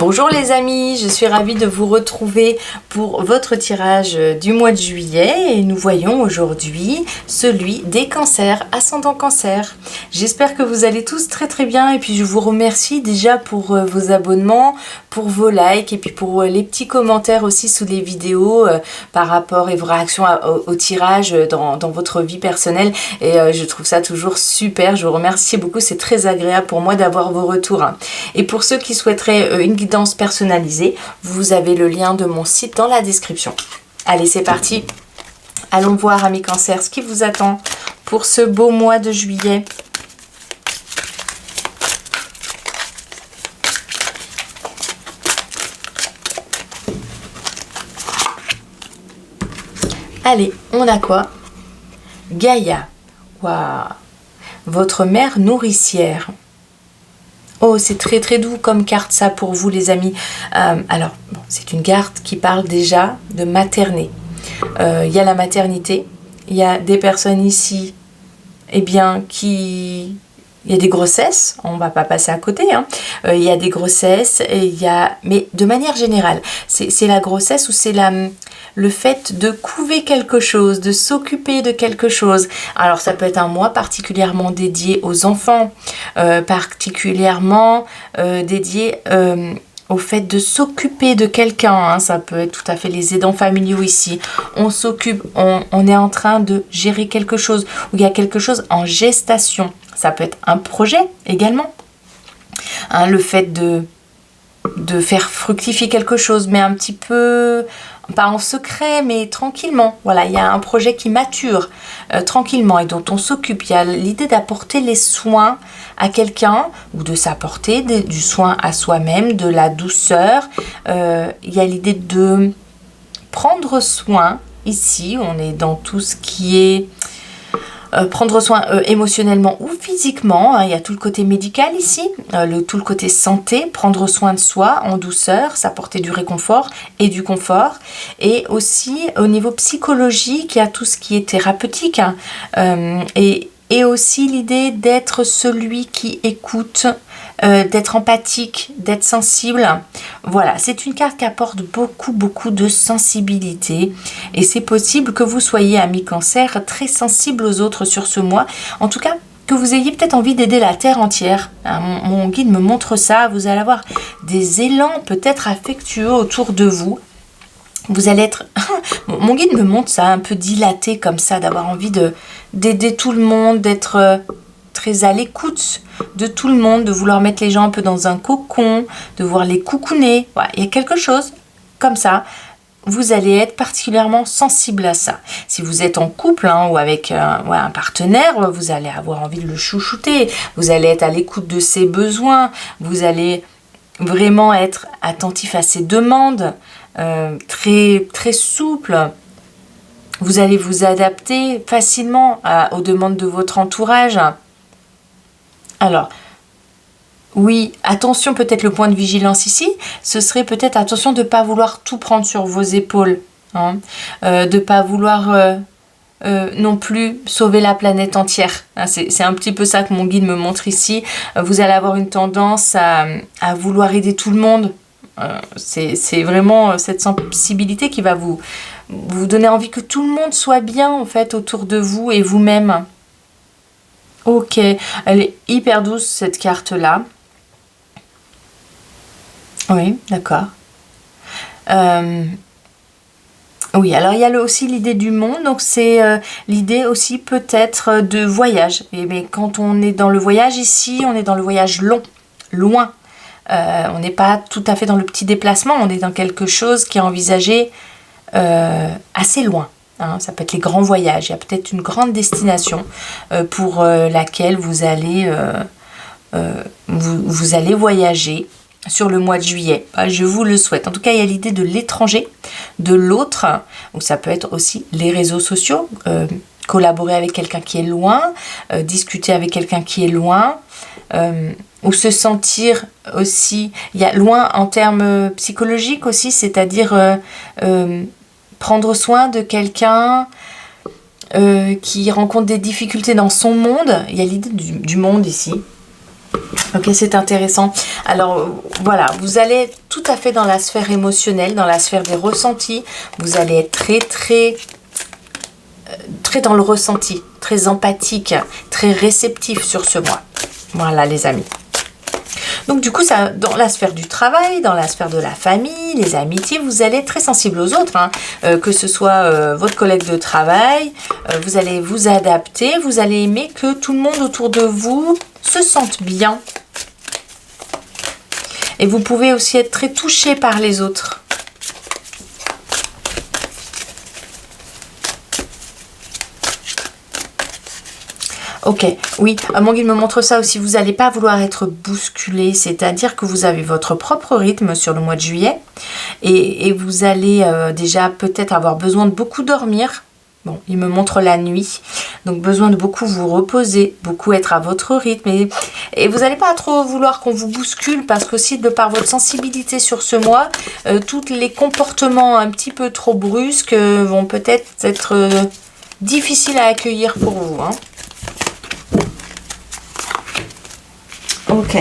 Bonjour les amis, je suis ravie de vous retrouver pour votre tirage du mois de juillet et nous voyons aujourd'hui celui des cancers, ascendant cancer. J'espère que vous allez tous très bien et puis je vous remercie déjà pour vos abonnements, pour vos likes et puis pour les petits commentaires aussi sous les vidéos par rapport et vos réactions au tirage dans votre vie personnelle et je trouve ça toujours super, je vous remercie beaucoup, c'est très agréable pour moi d'avoir vos retours. Et pour ceux qui souhaiteraient une guidance personnalisée, vous avez le lien de mon site dans la description. Allez, c'est parti. Allons voir, amis cancers, ce qui vous attend pour ce beau mois de juillet. Allez, on a quoi? Gaïa. Waouh. Votre mère nourricière. Oh, c'est très doux comme carte ça pour vous les amis. Alors, bon, c'est une carte qui parle déjà de materner. Il y a la maternité, il y a des personnes ici, eh bien, il y a des grossesses, on va pas passer à côté, hein. Il y a des grossesses, et mais de manière générale, c'est la grossesse ou c'est le fait de couver quelque chose, de s'occuper de quelque chose. Alors ça peut être un mois particulièrement dédié aux enfants, particulièrement dédié au fait de s'occuper de quelqu'un, hein. Ça peut être tout à fait les aidants familiaux ici. On s'occupe, on est en train de gérer quelque chose, ou il y a quelque chose en gestation. Ça peut être un projet également, hein, le fait de faire fructifier quelque chose, mais un petit peu, pas en secret, mais tranquillement. Voilà, il y a un projet qui mature tranquillement et dont on s'occupe. Il y a l'idée d'apporter les soins à quelqu'un ou de s'apporter du soin à soi-même, de la douceur. Il y a l'idée de prendre soin. Ici, on est dans tout ce qui est prendre soin émotionnellement ou physiquement, hein, il y a tout le côté médical ici, tout le côté santé, prendre soin de soi en douceur, s'apporter du réconfort et du confort, et aussi au niveau psychologique, il y a tout ce qui est thérapeutique, hein, et aussi l'idée d'être celui qui écoute, d'être empathique, d'être sensible. Voilà, c'est une carte qui apporte beaucoup de sensibilité et c'est possible que vous soyez, amis cancer, très sensible aux autres sur ce mois. En tout cas, que vous ayez peut-être envie d'aider la terre entière. Mon guide me montre ça. Vous allez avoir des élans peut-être affectueux autour de vous. Vous allez être... Mon guide me montre ça, un peu dilaté comme ça, d'avoir envie d'aider tout le monde, d'être très à l'écoute de tout le monde, de vouloir mettre les gens un peu dans un cocon, de vouloir les coucouner. Voilà, il y a quelque chose comme ça. Vous allez être particulièrement sensible à ça. Si vous êtes en couple, hein, ou avec un partenaire, vous allez avoir envie de le chouchouter. Vous allez être à l'écoute de ses besoins. Vous allez vraiment être attentif à ses demandes. Très souple. Vous allez vous adapter facilement aux demandes de votre entourage. Alors, oui, attention, peut-être le point de vigilance ici, ce serait peut-être attention de ne pas vouloir tout prendre sur vos épaules, hein, de ne pas vouloir non plus sauver la planète entière. Hein, c'est un petit peu ça que mon guide me montre ici. Vous allez avoir une tendance à vouloir aider tout le monde. C'est vraiment cette sensibilité qui va vous donner envie que tout le monde soit bien en fait autour de vous et vous-même. Ok, elle est hyper douce cette carte là. Oui, d'accord. Oui, alors il y a aussi l'idée du monde, donc c'est l'idée aussi peut-être de voyage. Mais quand on est dans le voyage ici, on est dans le voyage loin. On n'est pas tout à fait dans le petit déplacement, on est dans quelque chose qui est envisagé assez loin. Hein, ça peut être les grands voyages, il y a peut-être une grande destination pour laquelle vous allez voyager sur le mois de juillet. Je vous le souhaite. En tout cas, il y a l'idée de l'étranger, de l'autre, ou ça peut être aussi les réseaux sociaux, collaborer avec quelqu'un qui est loin, discuter avec quelqu'un qui est loin, ou se sentir aussi, il y a loin en termes psychologiques aussi, c'est-à-dire prendre soin de quelqu'un qui rencontre des difficultés dans son monde. Il y a l'idée du monde ici. Ok, c'est intéressant. Alors voilà, vous allez être tout à fait dans la sphère émotionnelle, dans la sphère des ressentis. Vous allez être très dans le ressenti, très empathique, très réceptif sur ce mois. Voilà les amis. Donc du coup, ça, dans la sphère du travail, dans la sphère de la famille, les amitiés, vous allez être très sensible aux autres, hein, que ce soit votre collègue de travail, vous allez vous adapter, vous allez aimer que tout le monde autour de vous se sente bien. Et vous pouvez aussi être très touché par les autres. Ok, oui, mon guide me montre ça aussi, vous n'allez pas vouloir être bousculé, c'est-à-dire que vous avez votre propre rythme sur le mois de juillet et vous allez déjà peut-être avoir besoin de beaucoup dormir. Bon, il me montre la nuit, donc besoin de beaucoup vous reposer, beaucoup être à votre rythme et vous n'allez pas trop vouloir qu'on vous bouscule parce qu'aussi de par votre sensibilité sur ce mois, tous les comportements un petit peu trop brusques vont peut-être être difficiles à accueillir pour vous, hein. Ok,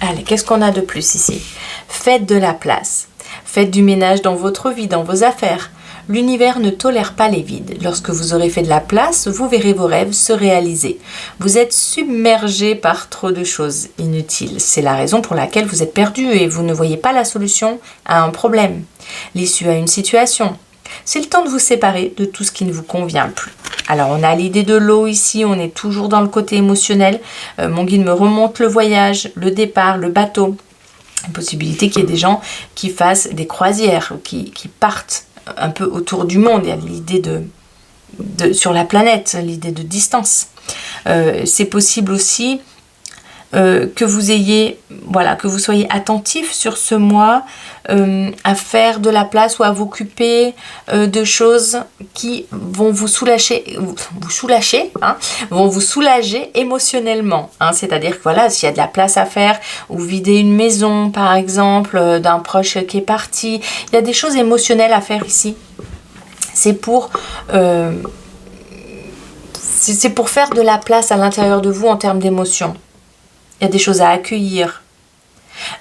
allez, qu'est-ce qu'on a de plus ici? Faites de la place. Faites du ménage dans votre vie, dans vos affaires. L'univers ne tolère pas les vides. Lorsque vous aurez fait de la place, vous verrez vos rêves se réaliser. Vous êtes submergé par trop de choses inutiles. C'est la raison pour laquelle vous êtes perdu et vous ne voyez pas la solution à un problème, l'issue à une situation. C'est le temps de vous séparer de tout ce qui ne vous convient plus. Alors, on a l'idée de l'eau ici, on est toujours dans le côté émotionnel. Mon guide me remonte le voyage, le départ, le bateau. Une possibilité qu'il y ait des gens qui fassent des croisières, qui partent un peu autour du monde. Il y a l'idée sur la planète, l'idée de distance. C'est possible aussi que vous ayez, voilà, que vous soyez attentif sur ce mois à faire de la place ou à vous occuper de choses qui vont vous soulager, vont vous soulager émotionnellement. Hein, c'est-à-dire que voilà, s'il y a de la place à faire ou vider une maison, par exemple, d'un proche qui est parti, il y a des choses émotionnelles à faire ici. C'est pour faire de la place à l'intérieur de vous en termes d'émotions. Il y a des choses à accueillir.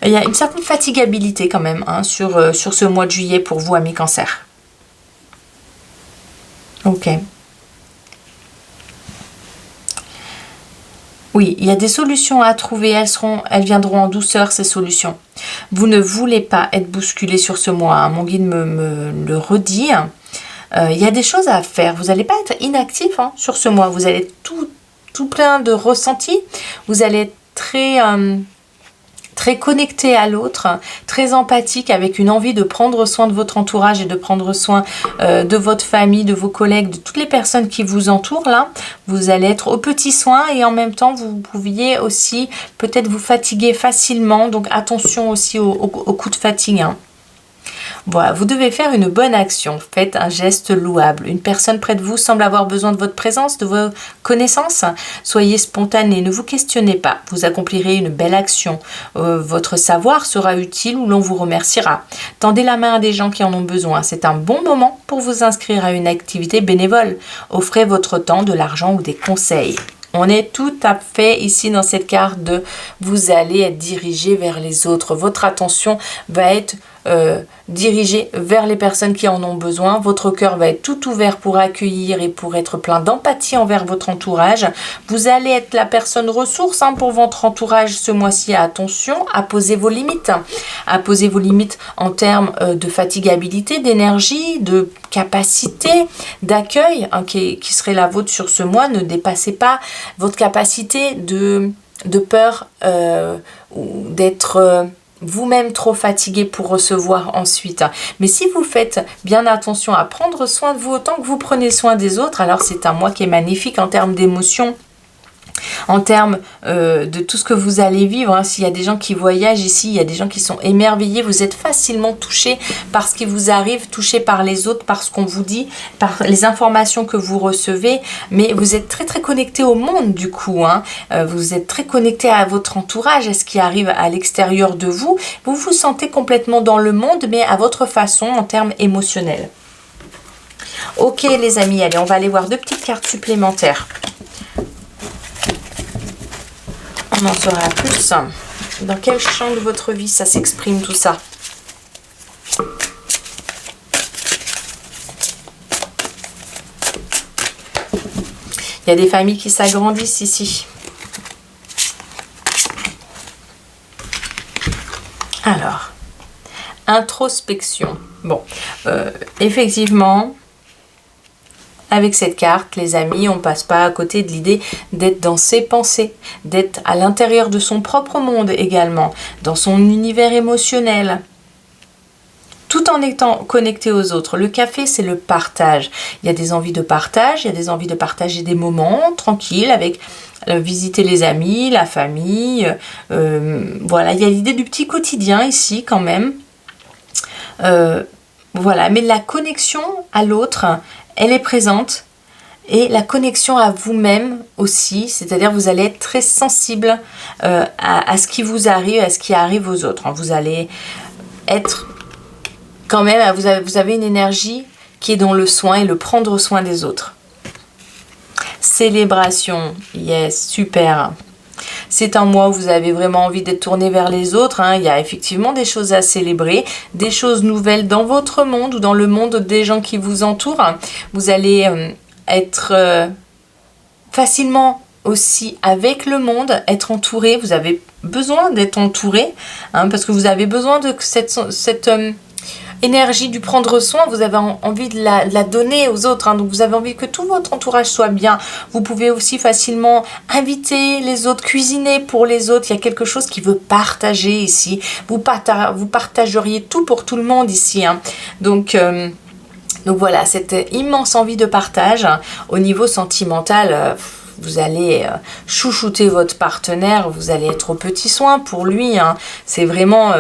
Il y a une certaine fatigabilité quand même hein, sur ce mois de juillet pour vous, amis Cancer. Ok. Oui, il y a des solutions à trouver. Elles viendront en douceur, ces solutions. Vous ne voulez pas être bousculé sur ce mois. Hein. Mon guide me le redit. Il y a des choses à faire. Vous n'allez pas être inactif hein, sur ce mois. Vous allez être tout plein de ressentis. Vous allez être très connecté à l'autre, très empathique, avec une envie de prendre soin de votre entourage et de prendre soin de votre famille, de vos collègues, de toutes les personnes qui vous entourent là. Vous allez être aux petits soins et en même temps vous pouviez aussi peut-être vous fatiguer facilement, donc attention aussi aux coups de fatigue. Hein. Voilà, vous devez faire une bonne action, faites un geste louable. Une personne près de vous semble avoir besoin de votre présence, de vos connaissances. Soyez spontané, ne vous questionnez pas. Vous accomplirez une belle action. Votre savoir sera utile ou l'on vous remerciera. Tendez la main à des gens qui en ont besoin. C'est un bon moment pour vous inscrire à une activité bénévole. Offrez votre temps, de l'argent ou des conseils. On est tout à fait ici dans cette carte de vous allez être dirigé vers les autres. Votre attention va être dirigée vers les personnes qui en ont besoin. Votre cœur va être tout ouvert pour accueillir et pour être plein d'empathie envers votre entourage. Vous allez être la personne ressource hein, pour votre entourage ce mois-ci. Attention à poser vos limites. À poser vos limites en termes de fatigabilité, d'énergie, de capacité, d'accueil hein, qui serait la vôtre sur ce mois. Ne dépassez pas votre capacité de peur ou d'être vous-même trop fatigué pour recevoir ensuite. Mais si vous faites bien attention à prendre soin de vous autant que vous prenez soin des autres, alors c'est un mois qui est magnifique en termes d'émotions, en termes de tout ce que vous allez vivre. Hein. S'il y a des gens qui voyagent ici, il y a des gens qui sont émerveillés, vous êtes facilement touchés par ce qui vous arrive, touchés par les autres, par ce qu'on vous dit, par les informations que vous recevez, mais vous êtes très très connecté au monde du coup. Hein. Vous êtes très connecté à votre entourage, à ce qui arrive à l'extérieur de vous. Vous vous sentez complètement dans le monde, mais à votre façon en termes émotionnels. Ok les amis, allez, on va aller voir deux petites cartes supplémentaires. On en saura plus. Dans quel champ de votre vie ça s'exprime tout ça? Il y a des familles qui s'agrandissent ici. Alors, introspection. Bon, effectivement, avec cette carte, les amis, on ne passe pas à côté de l'idée d'être dans ses pensées, d'être à l'intérieur de son propre monde également, dans son univers émotionnel, tout en étant connecté aux autres. Le café, c'est le partage. Il y a des envies de partage, il y a des envies de partager des moments tranquilles avec visiter les amis, la famille. Voilà, il y a l'idée du petit quotidien ici quand même. Voilà, mais la connexion à l'autre, elle est présente. Et la connexion à vous-même aussi, c'est-à-dire vous allez être très sensible à ce qui vous arrive, à ce qui arrive aux autres. Vous allez être quand même, vous avez une énergie qui est dans le soin et le prendre soin des autres. Célébration, yes, super. C'est un mois où vous avez vraiment envie d'être tourné vers les autres. Il y a effectivement des choses à célébrer, des choses nouvelles dans votre monde ou dans le monde des gens qui vous entourent. Vous allez être facilement aussi avec le monde, être entouré. Vous avez besoin d'être entouré parce que vous avez besoin de cette énergie du prendre soin, vous avez envie de la donner aux autres, donc vous avez envie que tout votre entourage soit bien. Vous pouvez aussi facilement inviter les autres, cuisiner pour les autres. Il y a quelque chose qui veut partager ici. Vous partageriez tout pour tout le monde ici. Donc voilà, cette immense envie de partage. Au niveau sentimental, vous allez chouchouter votre partenaire, vous allez être au petit soin pour lui. C'est vraiment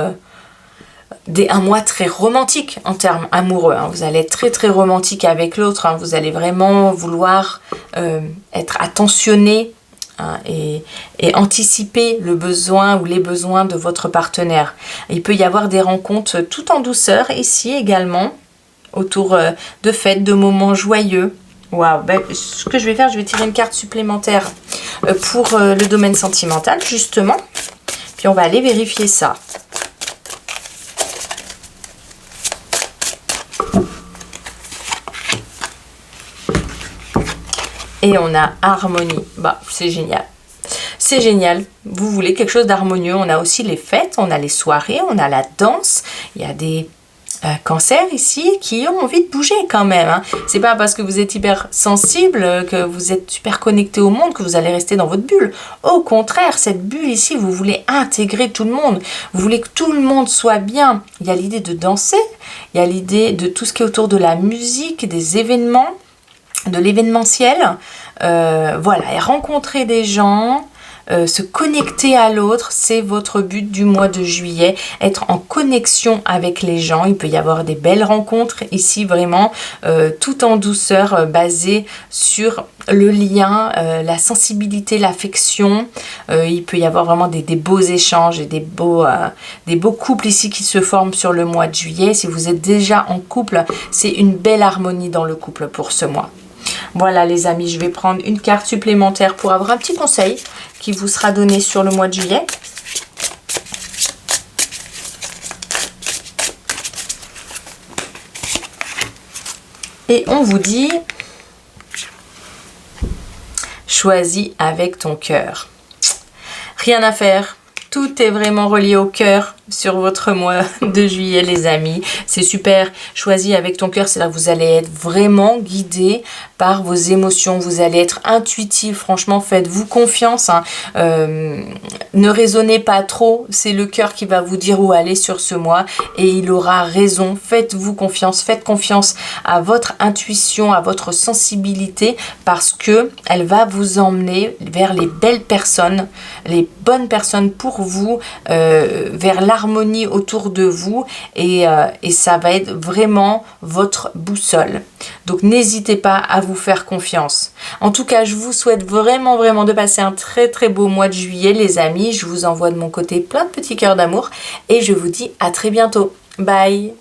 un mois très romantique en termes amoureux. Vous allez être très très romantique avec l'autre. Vous allez vraiment vouloir être attentionné et anticiper le besoin ou les besoins de votre partenaire. Il peut y avoir des rencontres tout en douceur ici également, autour de fêtes, de moments joyeux. Waouh, ce que je vais faire, je vais tirer une carte supplémentaire pour le domaine sentimental justement. Puis on va aller vérifier ça. Et on a harmonie. C'est génial. C'est génial. Vous voulez quelque chose d'harmonieux. On a aussi les fêtes, on a les soirées, on a la danse. Il y a des cancers ici qui ont envie de bouger quand même. C'est pas parce que vous êtes hyper sensible, que vous êtes super connecté au monde que vous allez rester dans votre bulle. Au contraire, cette bulle ici, vous voulez intégrer tout le monde. Vous voulez que tout le monde soit bien. Il y a l'idée de danser. Il y a l'idée de tout ce qui est autour de la musique, des événements, de l'événementiel, voilà, et rencontrer des gens, se connecter à l'autre, c'est votre but du mois de juillet, être en connexion avec les gens. Il peut y avoir des belles rencontres ici, vraiment, tout en douceur, basé sur le lien, la sensibilité, l'affection. Il peut y avoir vraiment des beaux échanges et des beaux couples ici qui se forment sur le mois de juillet. Si vous êtes déjà en couple, c'est une belle harmonie dans le couple pour ce mois. Voilà les amis, je vais prendre une carte supplémentaire pour avoir un petit conseil qui vous sera donné sur le mois de juillet. Et on vous dit, choisis avec ton cœur. Rien à faire. Tout est vraiment relié au cœur sur votre mois de juillet, les amis. C'est super. Choisis avec ton cœur, c'est là que vous allez être vraiment guidé par vos émotions. Vous allez être intuitif. Franchement, faites-vous confiance. Ne raisonnez pas trop. C'est le cœur qui va vous dire où aller sur ce mois et il aura raison. Faites-vous confiance. Faites confiance à votre intuition, à votre sensibilité parce que elle va vous emmener vers les belles personnes, les bonnes personnes pour vous, vers l'harmonie autour de vous et ça va être vraiment votre boussole. Donc n'hésitez pas à vous faire confiance. En tout cas, je vous souhaite vraiment vraiment de passer un très très beau mois de juillet les amis. Je vous envoie de mon côté plein de petits cœurs d'amour et je vous dis à très bientôt. Bye.